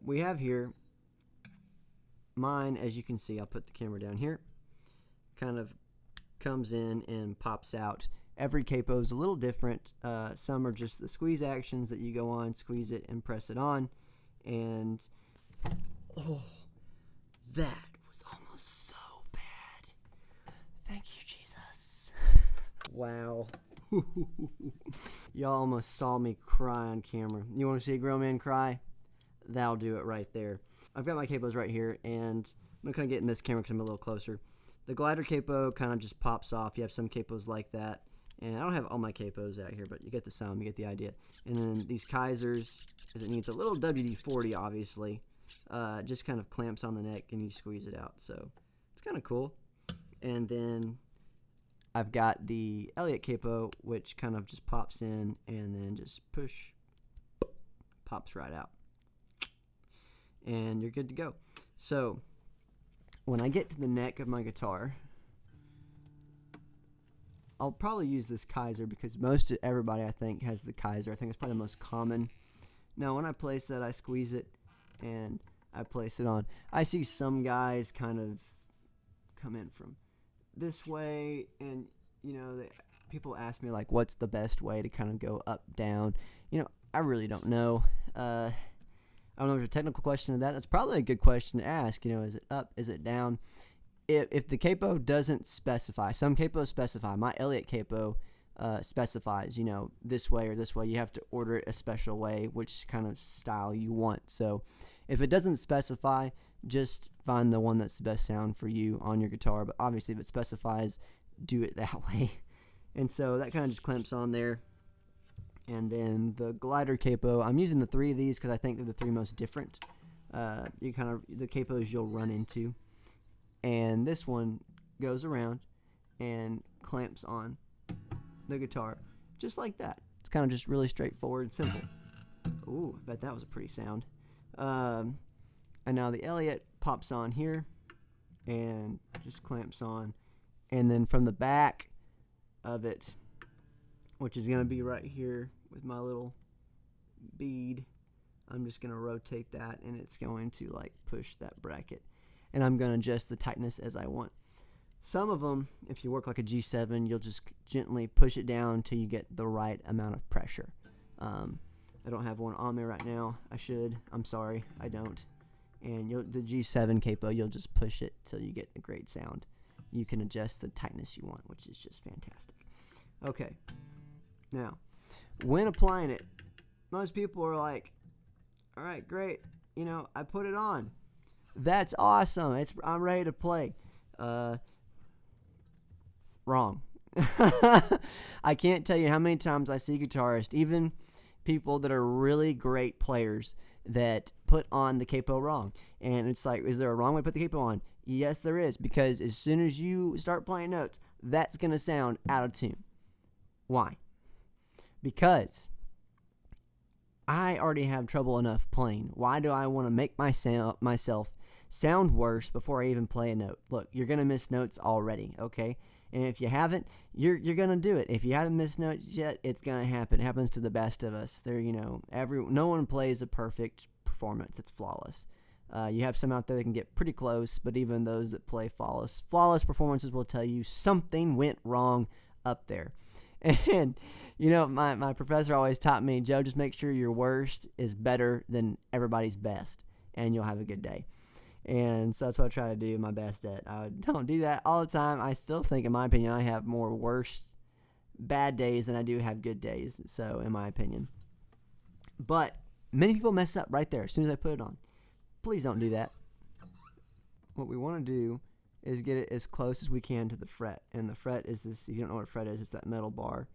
we have here mine, as you can see, I'll put the camera down here, kind of comes in and pops out. Every capo is a little different. Some are just the squeeze actions that you go on, squeeze it and press it on, and oh, that was almost so bad. Thank you, Jesus. Wow. Y'all almost saw me cry on camera. You want to see a grown man cry? That'll do it right there. I've got my capos right here, and I'm going to kind of get in this camera because I'm a little closer. The glider capo kind of just pops off. You have some capos like that. And I don't have all my capos out here, but you get the sound, you get the idea. And then these Kysers, because it needs a little WD-40, obviously, just kind of clamps on the neck and you squeeze it out. So it's kind of cool. And then I've got the Elliott capo, which kind of just pops in and then just push, pops right out. And you're good to go. So when I get to the neck of my guitar, I'll probably use this Kyser because most everybody, I think, has the Kyser. I think it's probably the most common. Now, when I place that, I squeeze it and I place it on. I see some guys kind of come in from this way, and, you know, people ask me, like, what's the best way to kind of go up, down? You know, I really don't know. I don't know if there's a technical question to that. That's probably a good question to ask. You know, is it up? Is it down? If the capo doesn't specify, some capos specify. My Elliott capo specifies, you know, this way or this way. You have to order it a special way, which kind of style you want. So if it doesn't specify, just find the one that's the best sound for you on your guitar. But obviously, if it specifies, do it that way. And so that kind of just clamps on there. And then the glider capo, I'm using the 3 of these because I think they're the 3 most different. The capos you'll run into. And this one goes around and clamps on the guitar just like that. It's kind of just really straightforward and simple. Ooh, I bet that was a pretty sound. And now the Elliott pops on here and just clamps on. And then from the back of it, which is going to be right here with my little bead, I'm just going to rotate that and it's going to like push that bracket. And I'm going to adjust the tightness as I want. Some of them, if you work like a G7, you'll just gently push it down until you get the right amount of pressure. I don't have one on there right now. I should. I'm sorry. I don't. And the G7 capo, you'll just push it till you get a great sound. You can adjust the tightness you want, which is just fantastic. Okay. Now, when applying it, most people are like, all right, great. You know, I put it on. That's awesome. I'm ready to play. Wrong. I can't tell you how many times I see guitarists, even people that are really great players, that put on the capo wrong. And it's like, is there a wrong way to put the capo on? Yes, there is, because as soon as you start playing notes, that's going to sound out of tune. Why? Because I already have trouble enough playing. Why do I want to make myself sound worse before I even play a note? Look, you're going to miss notes already, okay? And if you haven't, you're going to do it. If you haven't missed notes yet, it's going to happen. It happens to the best of us. No one plays a perfect performance. It's flawless. You have some out there that can get pretty close, but even those that play flawless performances will tell you something went wrong up there. And, you know, my professor always taught me, Joe, just make sure your worst is better than everybody's best, and you'll have a good day. And so that's what I try to do my best at. I don't do that all the time. I still think, in my opinion, I have more worst bad days than I do have good days, so in my opinion. But many people mess up right there as soon as I put it on. Please don't do that. What we want to do is get it as close as we can to the fret. And the fret is this, if you don't know what a fret is, it's that metal bar.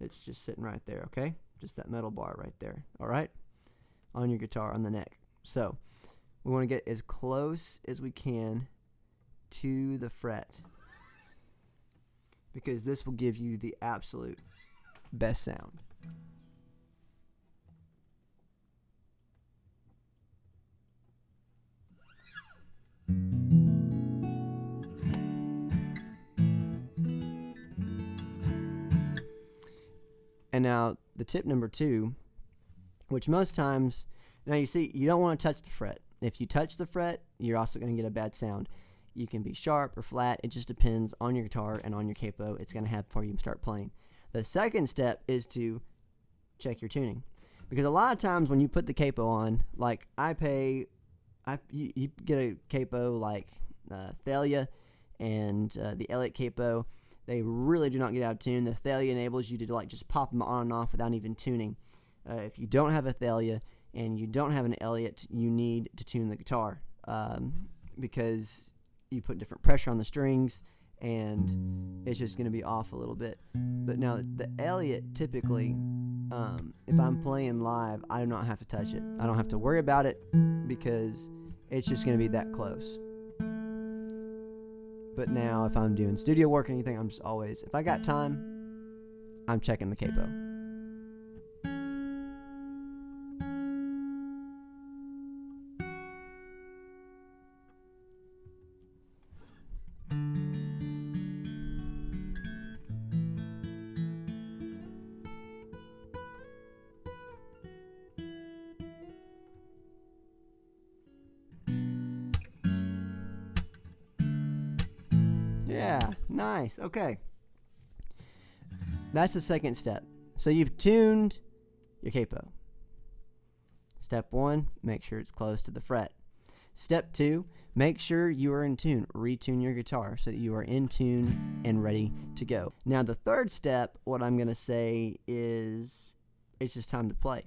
It's just sitting right there, okay? Just that metal bar right there, all right? On your guitar, on the neck. So we want to get as close as we can to the fret, because this will give you the absolute best sound. And now the tip number 2, which most times Now you see, you don't want to touch the fret. If you touch the fret, you're also going to get a bad sound. You can be sharp or flat. It just depends on your guitar and on your capo. It's going to have before you start playing. The second step is to check your tuning. Because a lot of times when you put the capo on, like you get a capo like Thalia and the elliottcapo, they really do not get out of tune. The Thalia enables you to like just pop them on and off without even tuning. If you don't have a Thalia and you don't have an Elliott, you need to tune the guitar because you put different pressure on the strings and it's just going to be off a little bit. But now the Elliott, typically, if I'm playing live, I do not have to touch it. I don't have to worry about it because it's just going to be that close. But now if I'm doing studio work or anything, I'm just always, if I got time, I'm checking the capo. Yeah, nice. Okay. That's the second step. So you've tuned your capo. Step 1, make sure it's close to the fret. Step 2, make sure you are in tune. Retune your guitar so that you are in tune and ready to go. Now the third step, what I'm going to say is it's just time to play.